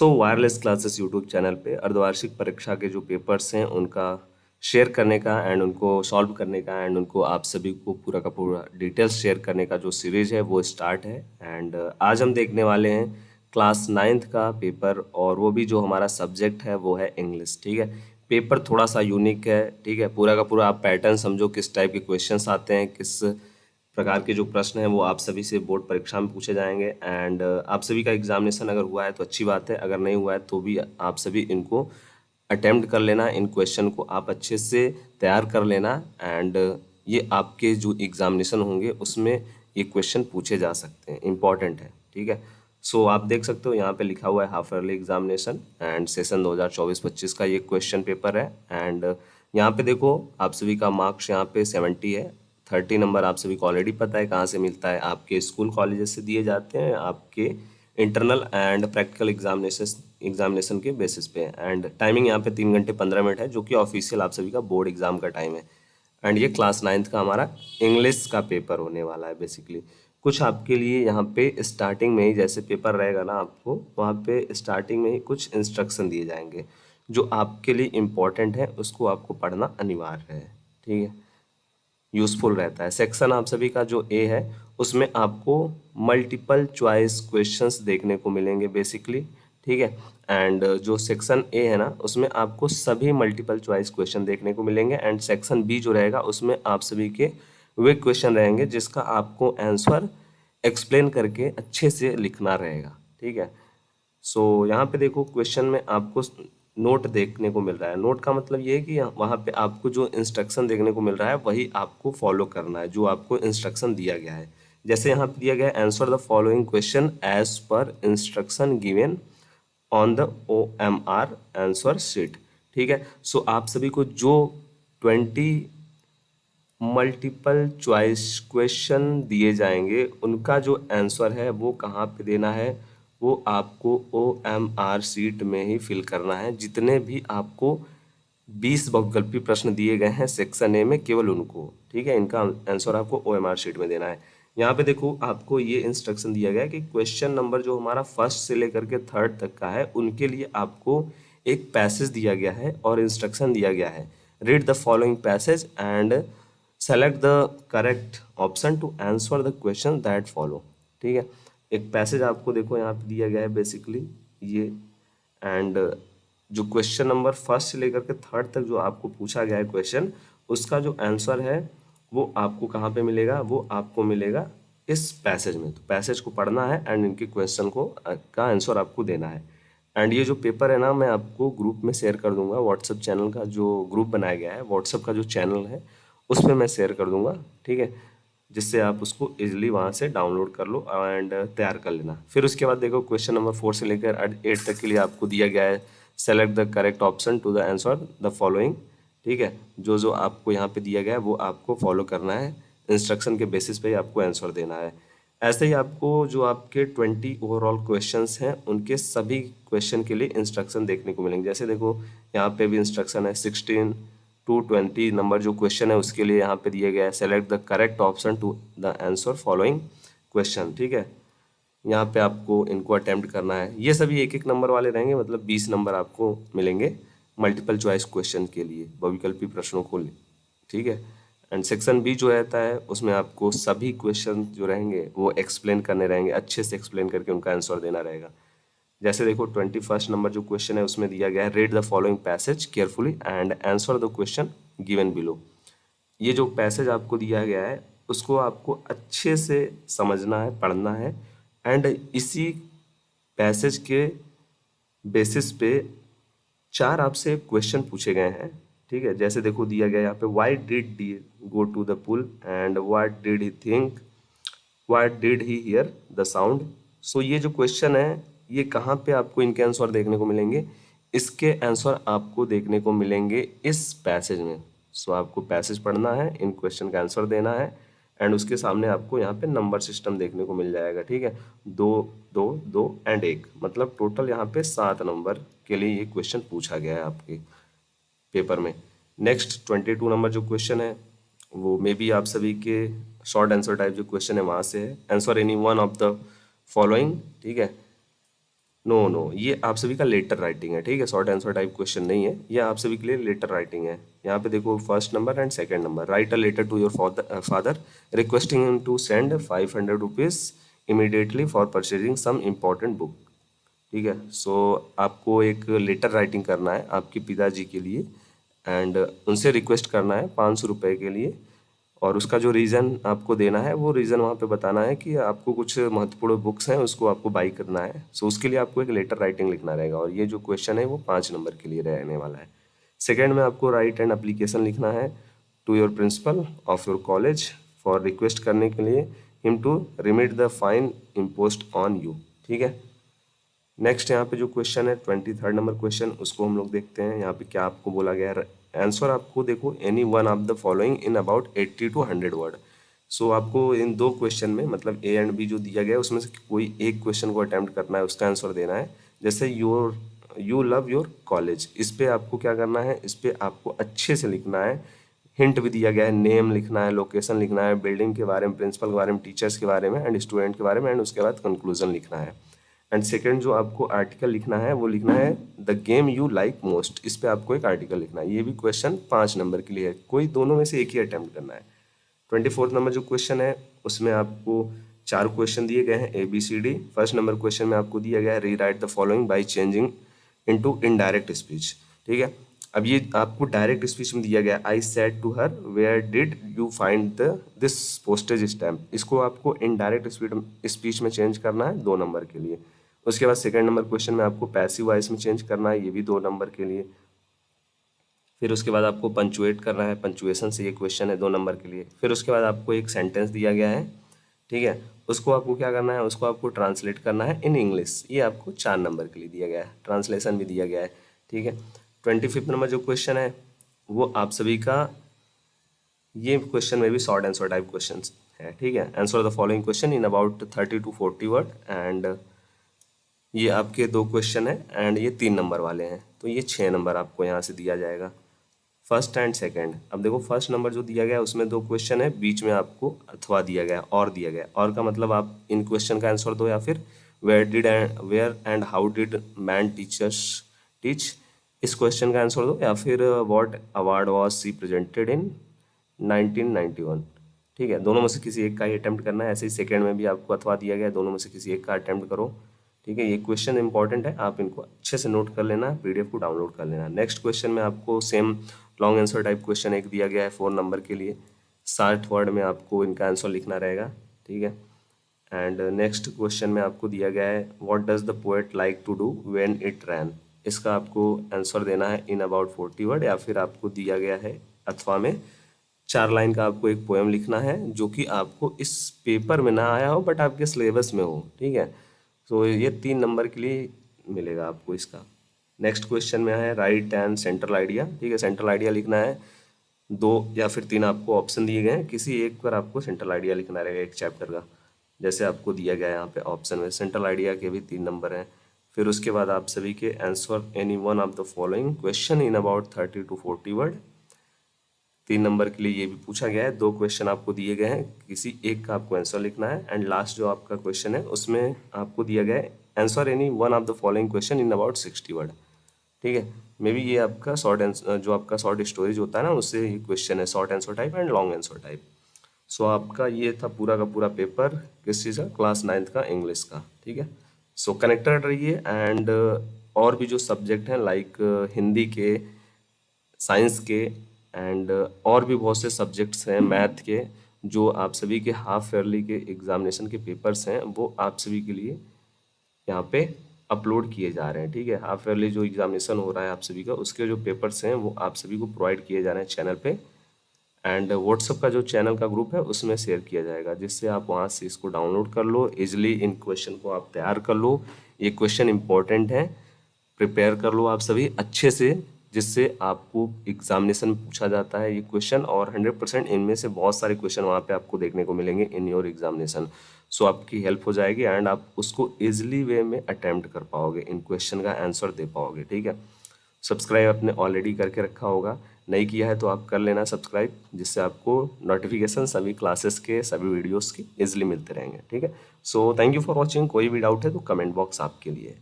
Wireless classes YouTube channel पे अर्धवार्षिक परीक्षा के जो पेपर्स हैं उनका शेयर करने का एंड उनको सॉल्व करने का एंड उनको आप सभी को पूरा का पूरा डिटेल्स शेयर करने का जो सीरीज है वो स्टार्ट है। एंड आज हम देखने वाले हैं क्लास 9th का पेपर, और वो भी जो हमारा सब्जेक्ट है वो है इंग्लिश। ठीक है, पेपर थोड़ा सा यूनिक है। ठीक है, पूरा का पूरा आप पैटर्न समझो, किस टाइप के क्वेश्चंस आते हैं, किस प्रकार के जो प्रश्न हैं वो आप सभी से बोर्ड परीक्षा में पूछे जाएंगे। एंड आप सभी का एग्जामिनेशन अगर हुआ है तो अच्छी बात है, अगर नहीं हुआ है तो भी आप सभी इनको अटेम्प्ट कर लेना, इन क्वेश्चन को आप अच्छे से तैयार कर लेना। एंड ये आपके जो एग्जामिनेशन होंगे उसमें ये क्वेश्चन पूछे जा सकते हैं, इम्पॉर्टेंट है। ठीक है, आप देख सकते हो यहाँ पे लिखा हुआ है half yearly examination and session 2024-25 का ये क्वेश्चन पेपर है। एंड यहाँ पे देखो आप सभी का मार्क्स यहाँ पे 70 है। 30 नंबर आप सभी को ऑलरेडी पता है कहाँ से मिलता है, आपके स्कूल कॉलेजेस से दिए जाते हैं, आपके इंटरनल एंड प्रैक्टिकल एग्जामिनेशन के बेसिस पे। एंड टाइमिंग यहाँ पे 3 घंटे 15 मिनट है, जो कि ऑफिशियल आप सभी का बोर्ड एग्जाम का टाइम है। एंड ये क्लास 9th का हमारा इंग्लिश का पेपर होने वाला है। बेसिकली कुछ आपके लिए यहाँ पे स्टार्टिंग में ही जैसे पेपर रहेगा ना, आपको वहाँ पे स्टार्टिंग में ही कुछ इंस्ट्रक्शन दिए जाएंगे जो आपके लिए इम्पोर्टेंट है, उसको आपको पढ़ना अनिवार्य है। ठीक है, यूज़फुल रहता है। सेक्शन आप सभी का जो ए है उसमें आपको मल्टीपल चॉइस क्वेश्चंस देखने को मिलेंगे बेसिकली। ठीक है, एंड जो सेक्शन ए है ना उसमें आपको सभी मल्टीपल चॉइस क्वेश्चन देखने को मिलेंगे। एंड सेक्शन बी जो रहेगा उसमें आप सभी के वे क्वेश्चन रहेंगे जिसका आपको आंसर एक्सप्लेन करके अच्छे से लिखना रहेगा। ठीक है, यहाँ पे देखो क्वेश्चन में आपको नोट देखने को मिल रहा है। नोट का मतलब ये है कि वहाँ पे आपको जो इंस्ट्रक्शन देखने को मिल रहा है वही आपको फॉलो करना है, जो आपको इंस्ट्रक्शन दिया गया है। जैसे यहाँ पे दिया गया है, answer the following question as per instruction given on the OMR answer sheet. ठीक है, आप सभी को जो 20 मल्टीपल चॉइस क्वेश्चन दिए जाएंगे उनका जो आंसर है वो कहाँ पे देना है, वो आपको OMR शीट में ही फिल करना है। जितने भी आपको 20 बहुविकल्पी प्रश्न दिए गए हैं सेक्शन ए में, केवल उनको, ठीक है, इनका आंसर आपको OMR शीट में देना है। यहाँ पे देखो आपको ये इंस्ट्रक्शन दिया गया है कि क्वेश्चन नंबर जो हमारा फर्स्ट से लेकर के थर्ड तक का है उनके लिए आपको एक पैसेज दिया गया है और इंस्ट्रक्शन दिया गया है। Read the following passage and select the correct option to answer the question that follow. ठीक है, एक पैसेज आपको देखो यहाँ पे दिया गया है बेसिकली ये। एंड जो क्वेश्चन नंबर फर्स्ट से लेकर के थर्ड तक जो आपको पूछा गया है क्वेश्चन, उसका जो आंसर है वो आपको कहाँ पे मिलेगा, वो आपको मिलेगा इस पैसेज में। तो पैसेज को पढ़ना है एंड इनके क्वेश्चन को का आंसर आपको देना है। एंड ये जो पेपर है ना मैं आपको ग्रुप में शेयर कर दूंगा, व्हाट्सएप चैनल का जो ग्रुप बनाया गया है, व्हाट्सएप का जो चैनल है उस पर मैं शेयर कर दूंगा। ठीक है, जिससे आप उसको इजीली वहाँ से डाउनलोड कर लो एंड तैयार कर लेना। फिर उसके बाद देखो क्वेश्चन नंबर 4 से लेकर 8 तक के लिए आपको दिया गया है select the correct option to the answer the following. ठीक है, जो जो आपको यहाँ पे दिया गया है वो आपको फॉलो करना है, इंस्ट्रक्शन के बेसिस पे ही आपको आंसर देना है। ऐसे ही आपको जो आपके 20 ओवरऑल क्वेश्चंस हैं उनके सभी क्वेश्चन के लिए इंस्ट्रक्शन देखने को मिलेंगे। जैसे देखो यहाँ पे भी इंस्ट्रक्शन है 16 to 20 नंबर जो क्वेश्चन है उसके लिए यहाँ पे दिया गया है select the correct option to the answer following question. ठीक है, यहाँ पे आपको इनको अटेम्प्ट करना है। ये सभी एक एक नंबर वाले रहेंगे, मतलब 20 नंबर आपको मिलेंगे मल्टीपल चॉइस क्वेश्चन के लिए, बहुविकल्पी प्रश्नों को। ठीक है, एंड सेक्शन बी जो रहता है उसमें आपको सभी क्वेश्चन जो रहेंगे वो एक्सप्लेन करने रहेंगे, अच्छे से एक्सप्लेन करके उनका आंसर देना रहेगा। जैसे देखो 21st नंबर जो क्वेश्चन है उसमें दिया गया है read the following passage carefully and answer the question given below. ये जो पैसेज आपको दिया गया है उसको आपको अच्छे से समझना है, पढ़ना है। एंड इसी पैसेज के बेसिस पे 4 आपसे क्वेश्चन पूछे गए हैं। ठीक है, जैसे देखो दिया गया यहाँ पे why did he go to the pool and what did he think, what did he hear the sound. ये जो क्वेश्चन है ये कहाँ पे आपको इनके आंसर देखने को मिलेंगे, इसके आंसर आपको देखने को मिलेंगे इस पैसेज में। आपको पैसेज पढ़ना है, इन क्वेश्चन का आंसर देना है एंड उसके सामने आपको यहाँ पे नंबर सिस्टम देखने को मिल जाएगा। ठीक है, 2 2 2 एंड 1, मतलब टोटल यहाँ पे 7 नंबर के लिए ये क्वेश्चन पूछा गया है आपके पेपर में। नेक्स्ट 22 नंबर जो क्वेश्चन है वो मे बी आप सभी के शॉर्ट आंसर टाइप जो क्वेश्चन है वहाँ से है। Answer any one of the following. ठीक है, नो, ये आप सभी का लेटर राइटिंग है, ठीक है, शॉर्ट आंसर टाइप क्वेश्चन नहीं है, ये आप सभी के लिए लेटर राइटिंग है। यहाँ पे देखो first number and second number, right a letter to your father requesting him to send 500 rupees immediately for purchasing some important book. ठीक है, सो आपको एक लेटर राइटिंग करना है आपके पिताजी के लिए एंड उनसे रिक्वेस्ट करना है 500 रुपये के लिए, और उसका जो रीज़न आपको देना है वो रीज़न वहाँ पे बताना है कि आपको कुछ महत्वपूर्ण बुक्स हैं उसको आपको बाई करना है। सो उसके लिए आपको एक लेटर राइटिंग लिखना रहेगा, और ये जो क्वेश्चन है वो 5 नंबर के लिए रहने वाला है। सेकेंड में आपको राइट एंड एप्लीकेशन लिखना है to your principal of your college for request करने के लिए him to remit the fine imposed on you. ठीक है, नेक्स्ट यहाँ पे जो क्वेश्चन है 23rd नंबर क्वेश्चन, उसको हम लोग देखते हैं। यहाँ पे क्या आपको बोला गया है, आंसर आपको देखो any one of the following in about 80 to 100 word. So आपको इन दो क्वेश्चन में मतलब ए एंड बी जो दिया गया है उसमें से कोई एक क्वेश्चन को अटेम्प्ट करना है, उसका आंसर देना है। जैसे यू लव योर कॉलेज, इस पे आपको क्या करना है, इस पे आपको अच्छे से लिखना है। हिंट भी दिया गया है, नेम लिखना है, लोकेशन लिखना है, बिल्डिंग के बारे में, प्रिंसिपल के बारे में, टीचर्स के बारे में एंड स्टूडेंट के बारे में, एंड उसके बाद कंक्लूजन लिखना है। एंड सेकंड जो आपको आर्टिकल लिखना है वो लिखना है the game you like most, इस पे आपको एक आर्टिकल लिखना है। ये भी क्वेश्चन 5 नंबर के लिए है, कोई दोनों में से एक ही अटेम्प्ट करना है। 24th नंबर जो क्वेश्चन है उसमें आपको 4 क्वेश्चन दिए गए हैं ABCD। फर्स्ट नंबर क्वेश्चन में आपको दिया गया है री right the following by changing into indirect speech. ठीक है, अब ये आपको डायरेक्ट स्पीच में दिया गया I said to her where did you find the this postage stamp, इसको आपको इनडायरेक्ट स्पीच में चेंज करना है 2 नंबर के लिए। उसके बाद सेकंड नंबर क्वेश्चन में आपको पैसिव वॉइस में चेंज करना है, ये भी 2 नंबर के लिए। फिर उसके बाद आपको पंचुएट करना है, पंचुएशन से ये क्वेश्चन है 2 नंबर के लिए। फिर उसके बाद आपको एक सेंटेंस दिया गया है, ठीक है, उसको आपको क्या करना है, उसको आपको ट्रांसलेट करना है इन इंग्लिश, ये आपको 4 नंबर के लिए दिया गया है, ट्रांसलेशन भी दिया गया है। ठीक है, 25th नंबर जो क्वेश्चन है वो आप सभी का, ये क्वेश्चन में भी शॉर्ट आंसर टाइप क्वेश्चन है। ठीक है, answer the following question in about 30 to 40 word, and ये आपके 2 क्वेश्चन है एंड ये 3 नंबर वाले हैं, तो ये 6 नंबर आपको यहाँ से दिया जाएगा, फर्स्ट एंड सेकंड। अब देखो फर्स्ट नंबर जो दिया गया है उसमें 2 क्वेश्चन है, बीच में आपको अथवा दिया गया है, और दिया गया है, और का मतलब आप इन क्वेश्चन का आंसर दो, या फिर where and how did man teachers teach, इस क्वेश्चन का आंसर दो, या फिर what award was she presented in 1991। ठीक है, दोनों में से किसी एक का ही अटेम्प्ट करना है। ऐसे ही सेकंड में भी आपको अथवा दिया गया है, दोनों में से किसी एक का अटेम्प्ट करो। ठीक है, ये क्वेश्चन इंपॉर्टेंट है, आप इनको अच्छे से नोट कर लेना, PDF को डाउनलोड कर लेना। नेक्स्ट क्वेश्चन में आपको same long answer type question एक दिया गया है 4 नंबर के लिए, 60 वर्ड में आपको इनका आंसर लिखना रहेगा। ठीक है, एंड नेक्स्ट क्वेश्चन में आपको दिया गया है what does the poet like to do when it rain, इसका आपको आंसर देना है इन अबाउट 40 वर्ड, या फिर आपको दिया गया है अथवा में 4 लाइन का आपको एक पोएम लिखना है जो कि आपको इस पेपर में ना आया हो बट आपके सिलेबस में हो। ठीक है, तो ये 3 नंबर के लिए मिलेगा आपको इसका। नेक्स्ट क्वेश्चन में है राइट एंड सेंट्रल आइडिया। ठीक है, सेंट्रल आइडिया लिखना है, 2 या फिर 3 आपको ऑप्शन दिए गए हैं, किसी एक पर आपको सेंट्रल आइडिया लिखना रहेगा एक चैप्टर का, जैसे आपको दिया गया है यहाँ पे ऑप्शन में। सेंट्रल आइडिया के भी 3 नंबर हैं। फिर उसके बाद आप सभी के answer any one of the following question in about 30 to 40 word, 3 number के लिए ये भी पूछा गया है, 2 क्वेश्चन आपको दिए गए हैं, किसी एक का आपको आंसर लिखना है। एंड लास्ट जो आपका क्वेश्चन है उसमें आपको दिया गया है answer any one of the following question in about 60 word. ठीक है, मे बी ये आपका शॉर्ट आंसर, जो आपका शॉर्ट स्टोरेज होता है ना, उससे ये क्वेश्चन है, short answer type and long answer type. So आपका ये था पूरा का पूरा पेपर, किस चीज़ का, क्लास 9th का इंग्लिश का। ठीक है, सो कनेक्टेड रहिए, एंड और भी जो सब्जेक्ट हैं लाइक हिंदी के, साइंस के, एंड और भी बहुत से सब्जेक्ट्स हैं मैथ के, जो आप सभी के हाफ ईयरली के एग्जामिनेशन के पेपर्स हैं वो आप सभी के लिए यहाँ पे अपलोड किए जा रहे हैं। ठीक है, हाफ ईयरली जो एग्जामिनेशन हो रहा है आप सभी का, उसके जो पेपर्स हैं वो आप सभी को प्रोवाइड किए जा रहे हैं चैनल पे, एंड व्हाट्सअप का जो चैनल का ग्रुप है उसमें शेयर किया जाएगा, जिससे आप वहाँ से इसको डाउनलोड कर लो, इजिली इन क्वेश्चन को आप तैयार कर लो। ये क्वेश्चन इंपॉर्टेंट है, प्रिपेयर कर लो आप सभी अच्छे से, जिससे आपको एग्जामिनेशन में पूछा जाता है ये क्वेश्चन, और 100% इनमें से बहुत सारे क्वेश्चन वहाँ पे आपको देखने को मिलेंगे इन योर एग्जामिनेशन। सो आपकी हेल्प हो जाएगी, एंड आप उसको ईजिली वे में अटैम्प्ट कर पाओगे, इन क्वेश्चन का आंसर दे पाओगे। ठीक है, सब्सक्राइब आपने ऑलरेडी करके रखा होगा, नहीं किया है तो आप कर लेना सब्सक्राइब, जिससे आपको नोटिफिकेशन सभी क्लासेस के, सभी वीडियोस की इजीली मिलते रहेंगे। ठीक है, so thank you for watching. कोई भी डाउट है तो कमेंट बॉक्स आपके लिए है।